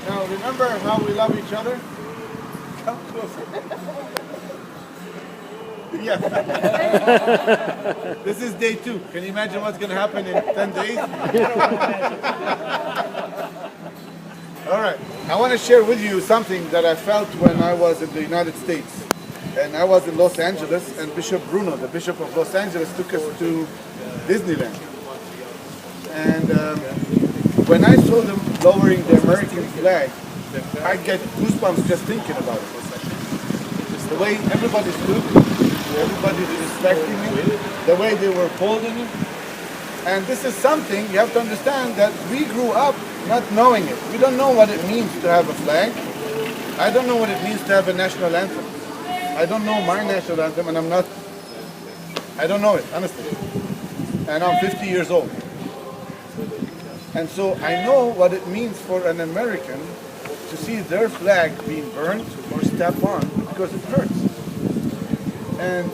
Now remember how we love each other? Come closer. Yes. This is day 2. Can you imagine what's going to happen in 10 days? All right. I want to share with you something that I felt when I was in the United States. And I was in Los Angeles, and Bishop Bruno, the Bishop of Los Angeles, took us to Disneyland. And when I saw them lowering the American flag, I get goosebumps just thinking about it. The way everybody stood, everybody respecting it, the way they were holding it. And this is something you have to understand that we grew up not knowing it. We don't know what it means to have a flag. I don't know what it means to have a national anthem. I don't know my national anthem, and I don't know it, honestly. And I'm 50 years old. And so I know what it means for an American to see their flag being burned or stepped on because it hurts. And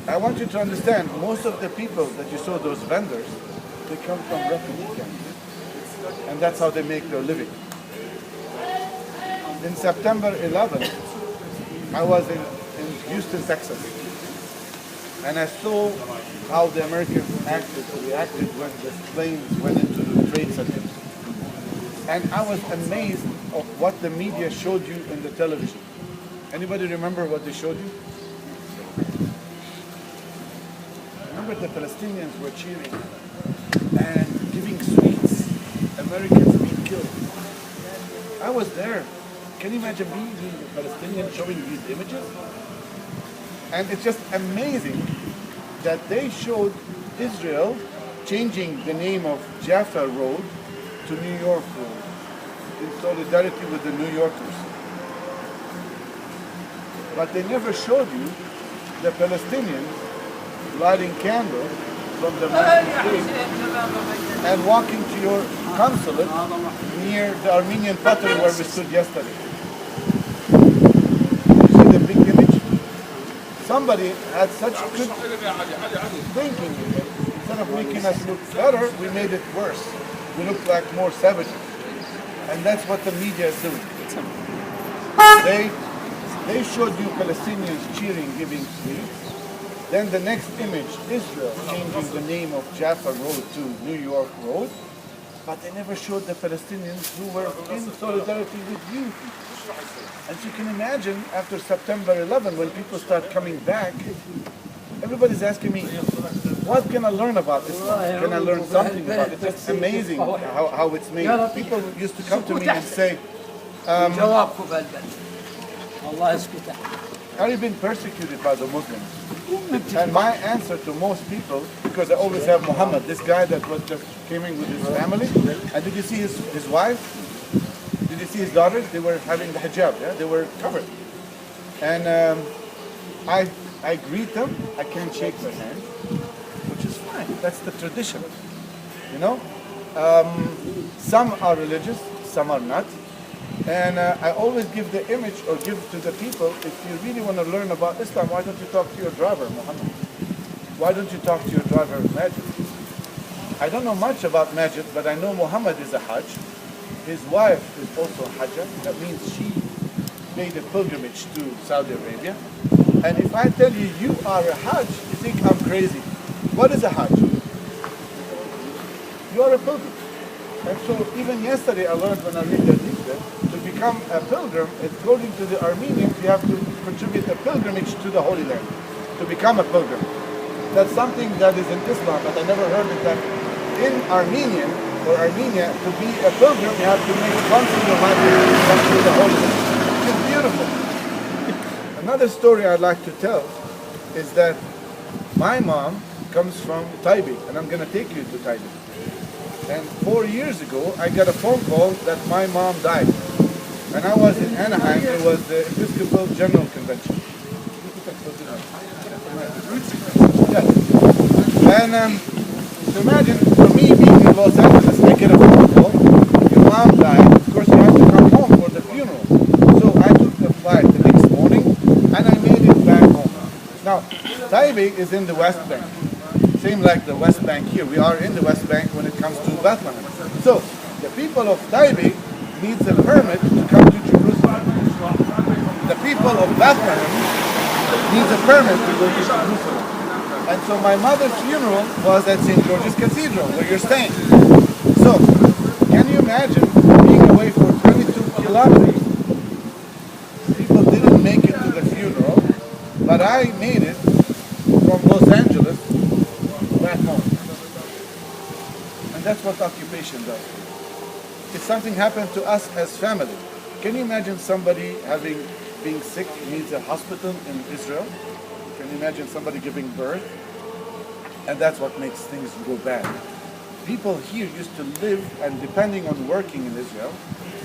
I want you to understand, most of the people that you saw, those vendors, they come from refugee camps. And that's how they make their living. In September 11th, I was in Houston, Texas. And I saw how the Americans reacted when the planes went into the trade centers. And I was amazed of what the media showed you in the television. Anybody remember what they showed you? Remember the Palestinians were cheering and giving sweets. Americans being killed. I was there. Can you imagine me being a Palestinian showing these images? And it's just amazing that they showed Israel changing the name of Jaffa Road to New York Road in solidarity with the New Yorkers. But they never showed you the Palestinians lighting candles from the street and walking to your consulate near the Armenian pottery where we stood yesterday. You see the big image? Somebody had such good thinking. Instead of making us look better, we made it worse. We looked like more savages. And that's what the media is doing. They showed you Palestinians cheering, giving sweets. Then the next image, Israel changing the name of Jaffa Road to New York Road. But they never showed the Palestinians who were in solidarity with you. And so you can imagine after September 11, when people start coming back, everybody's asking me, what can I learn about Islam? Can I learn something about it? It's amazing how it's made. People used to come to me and say, are you being persecuted by the Muslims? And my answer to most people, because I always have Muhammad, this guy that was just came in with his family, and did you see his wife? Did you see his daughters? They were having the hijab, yeah? They were covered. And I greet them, I can't shake their hand, which is fine, that's the tradition, you know? Some are religious, some are not. And I always give the image or give to the people, if you really want to learn about Islam, why don't you talk to your driver, Muhammad? Why don't you talk to your driver, Majid? I don't know much about Majid, but I know Muhammad is a Hajj. His wife is also a Hajjah. That means she made a pilgrimage to Saudi Arabia. And if I tell you, you are a Hajj, you think I'm crazy. What is a Hajj? You are a pilgrim. And so even yesterday I learned when I read the Hadith, to become a pilgrim, according to the Armenians, you have to contribute a pilgrimage to the Holy Land, to become a pilgrim. That's something that is in Islam, but I never heard it that in Armenia, to be a pilgrim, you have to make once in your life to come to the Holy Land. It's beautiful. Another story I'd like to tell is that my mom comes from Taipei, and I'm going to take you to Taipei. And 4 years ago, I got a phone call that my mom died. And I was in Anaheim, it was the Episcopal General Convention. Yes. And so imagine, for me being in Los Angeles, I get a phone call, your mom died, of course you have to come home for the funeral. So I took the flight the next morning, and I made it back home. Now, Taipei is in the West Bank. Same like the West Bank here. We are in the West Bank when it comes to Bethlehem. So, the people of Taipei needs a permit to come to Jerusalem. The people of Bethlehem needs a permit to go to Jerusalem. And so my mother's funeral was at St. George's Cathedral, where you're staying. So, can you imagine being away for 22 kilometers? People didn't make it to the funeral, but I made it from Los Angeles back home. And that's what occupation does. If something happened to us as family, can you imagine somebody being sick, needs a hospital in Israel? Can you imagine somebody giving birth? And that's what makes things go bad. People here used to live, and depending on working in Israel,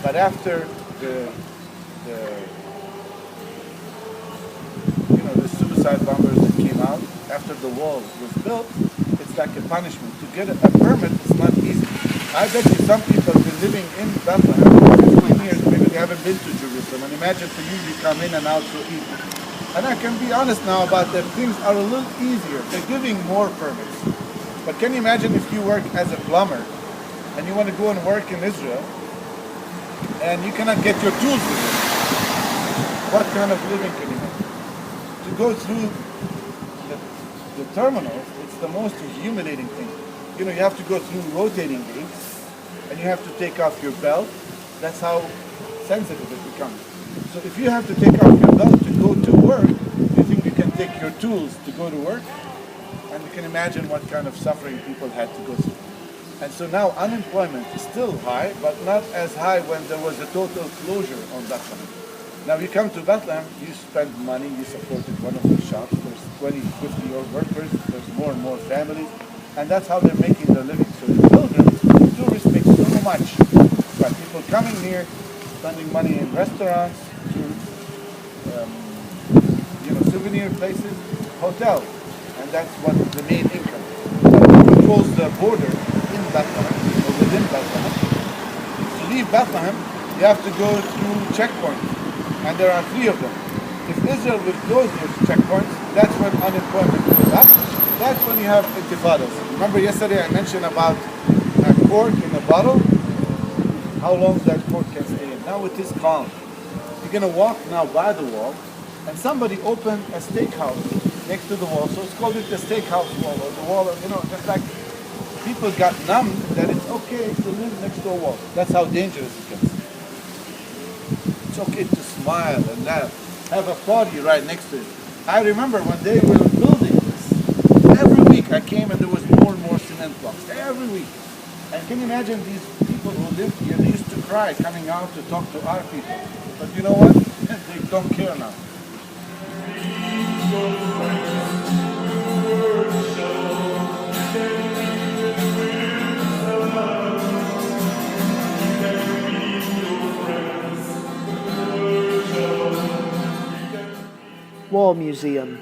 but after the suicide bombers that came out, after the wall was built, it's like a punishment. To get a permit is not easy. I bet you some people have been living in Bethlehem for 15 years, maybe they haven't been to Jerusalem, and imagine for you to come in and out so easy. And I can be honest now about that, things are a little easier. They're giving more permits. But can you imagine if you work as a plumber, and you want to go and work in Israel, and you cannot get your tools with you? What kind of living can you make? To go through the terminals, it's the most humiliating thing. You know, you have to go through rotating gates, and you have to take off your belt. That's how sensitive it becomes. So if you have to take off your belt to go to work, you think you can take your tools to go to work? And you can imagine what kind of suffering people had to go through. And so now unemployment is still high, but not as high when there was a total closure on Bethlehem. Now you come to Bethlehem, you spend money, you supported one of the shops, there's 20, 50 workers, there's more and more families, and that's how they're making their living. So the pilgrims, the tourists make so much. But people coming here, spending money in restaurants, souvenir places, hotels, and that's what the main income. Who controls the border in Bethlehem or within Bethlehem? To leave Bethlehem, you have to go through checkpoints, and there are 3 of them. If Israel will close those checkpoints, that's when unemployment goes up. That's when you have intifadas. Remember yesterday I mentioned about a cork in a bottle? How long that cork can stay in. Now it is calm. You're going to walk now by the wall, and somebody opened a steakhouse next to the wall, so it's called it the steakhouse wall, or the wall, just like people got numb that it's okay to live next to a wall. That's how dangerous it gets. It's okay to smile and laugh, have a party right next to it. I remember when they were building this, every week I came and there was more and more cement blocks, every week. And can you imagine these people who lived here, they used to cry coming out to talk to our people. But you know what? They don't care now. Wall Museum.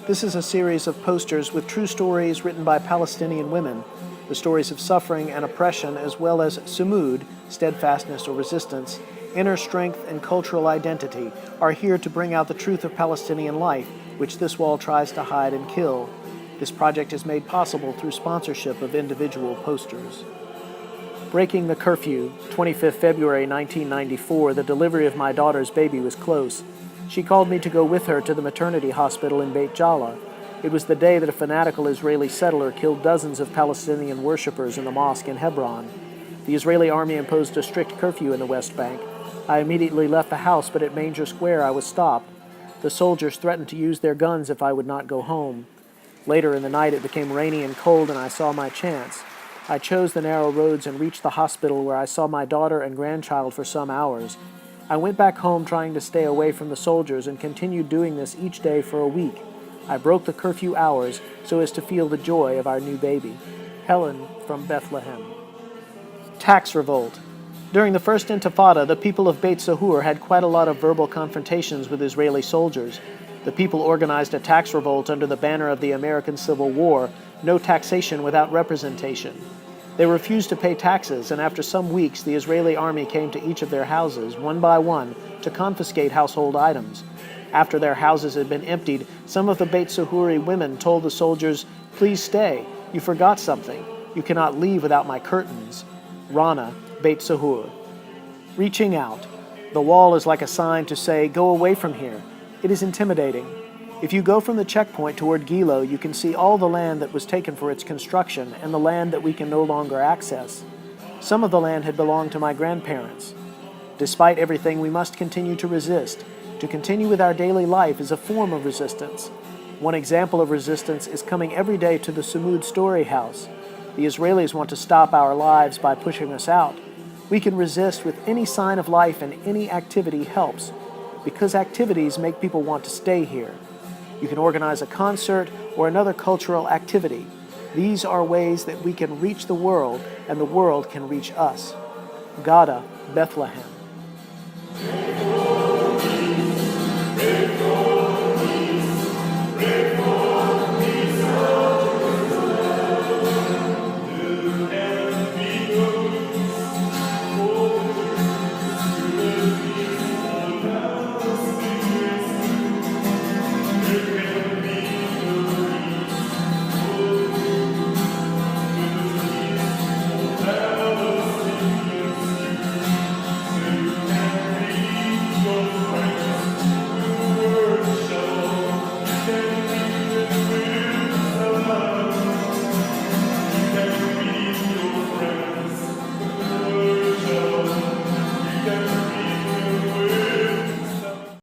This is a series of posters with true stories written by Palestinian women. The stories of suffering and oppression, as well as sumud, steadfastness or resistance, inner strength and cultural identity, are here to bring out the truth of Palestinian life, which this wall tries to hide and kill. This project is made possible through sponsorship of individual posters. Breaking the curfew, 25th February 1994, the delivery of my daughter's baby was close. She called me to go with her to the maternity hospital in Beit Jala. It was the day that a fanatical Israeli settler killed dozens of Palestinian worshippers in the mosque in Hebron. The Israeli army imposed a strict curfew in the West Bank. I immediately left the house, but at Manger Square I was stopped. The soldiers threatened to use their guns if I would not go home. Later in the night it became rainy and cold, and I saw my chance. I chose the narrow roads and reached the hospital, where I saw my daughter and grandchild for some hours. I went back home trying to stay away from the soldiers and continued doing this each day for a week. I broke the curfew hours so as to feel the joy of our new baby. Helen from Bethlehem. Tax revolt. During the first Intifada, the people of Beit Sahur had quite a lot of verbal confrontations with Israeli soldiers. The people organized a tax revolt under the banner of the American Civil War, no taxation without representation. They refused to pay taxes, and after some weeks, the Israeli army came to each of their houses, one by one, to confiscate household items. After their houses had been emptied, some of the Beit Sahuri women told the soldiers, "Please stay. You forgot something. You cannot leave without my curtains." Rana, Beit Sahur. Reaching out. The wall is like a sign to say, "Go away from here." It is intimidating. If you go from the checkpoint toward Gilo, you can see all the land that was taken for its construction and the land that we can no longer access. Some of the land had belonged to my grandparents. Despite everything, we must continue to resist. To continue with our daily life is a form of resistance. One example of resistance is coming every day to the Sumud Story House. The Israelis want to stop our lives by pushing us out. We can resist with any sign of life, and any activity helps, because activities make people want to stay here. You can organize a concert or another cultural activity. These are ways that we can reach the world, and the world can reach us. Gada, Bethlehem.